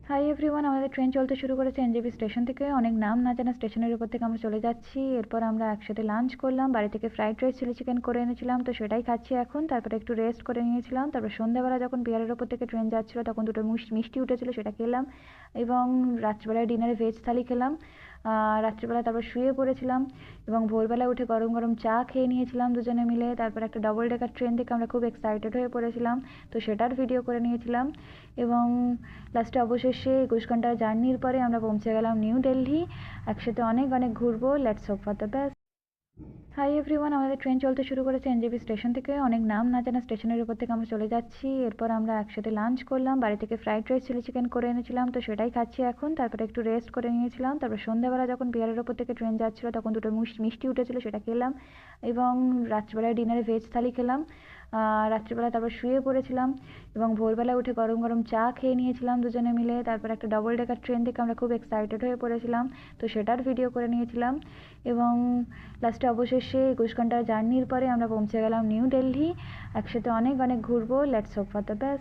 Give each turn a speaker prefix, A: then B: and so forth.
A: Hi everyone, আমাদের train চলতে শুরু করেছে এনজেপি স্টেশন থেকে। অনেক নাম না জানা স্টেশনের উপর থেকে আমরা চলে যাচ্ছি। এরপর আমরা একসাথে লাঞ্চ করলাম। বাড়ি থেকে ফ্রাইড রাইস চিলি চিকেন করে এনেছিলাম, তো সেটাই খাচ্ছি এখন। তারপরে একটু রেস্ট করে নিয়েছিলাম। তারপর সন্ধ্যাবেলা যখন বিহারের ওপর থেকে ট্রেন যাচ্ছিলো তখন দুটো মিষ্টি উঠেছিল, সেটা খেলাম। এবং রাত্রিবেলায় ডিনারে ভেজ থালি খেলাম। রাত্রিবেলা তারপর শুয়ে পড়েছিলাম এবং ভোরবেলা উঠে গরম গরম চা খেয়ে নিয়েছিলাম দুজনে মিলে। তারপর একটা ডবল ডেকার ট্রেন থেকে আমরা খুব এক্সাইটেড হয়ে পড়েছিলাম, তো সেটার ভিডিও করে নিয়েছিলাম। এবং লাস্টে অবশেষে 21 ঘন্টার জার্নির পরে আমরা পৌঁছে গেলাম নিউ দিল্লি। একসাথে অনেক অনেক ঘুরবো। Let's hope for the best. Hi everyone, আমাদের ট্রেন চলতে শুরু করেছে এনজেপি স্টেশন থেকে। অনেক নাম না জানা স্টেশনের উপর থেকে আমরা চলে যাচ্ছি। এরপর আমরা একসাথে লাঞ্চ করলাম। বাড়ি থেকে ফ্রাইড রাইস চিলি চিকেন করে এনেছিলাম, তো সেটাই খাচ্ছি এখন। তারপরে একটু রেস্ট করে নিয়েছিলাম। তারপর সন্ধ্যাবেলা যখন বিহারের ওপর থেকে ট্রেন যাচ্ছিলো তখন দুটো মিষ্টি উঠেছিল, সেটা খেলাম। এবং রাত্রিবেলায় ডিনারে ভেজ থালি খেলাম। রাত্রিবেলা তারপর শুয়ে পড়েছিলাম এবং ভোরবেলা উঠে গরম গরম চা খেয়ে নিয়েছিলাম দুজনে মিলে। তারপর একটা ডবল ডেকার ট্রেন থেকে আমরা খুব এক্সাইটেড হয়ে পড়েছিলাম, তো সেটার ভিডিও করে নিয়েছিলাম। এবং লাস্টে অবশেষে 21 ঘন্টার জার্নির পরে আমরা পৌঁছে গেলাম নিউ দিল্লি। একসাথে অনেক অনেক ঘুরবো। Let's hope for the best.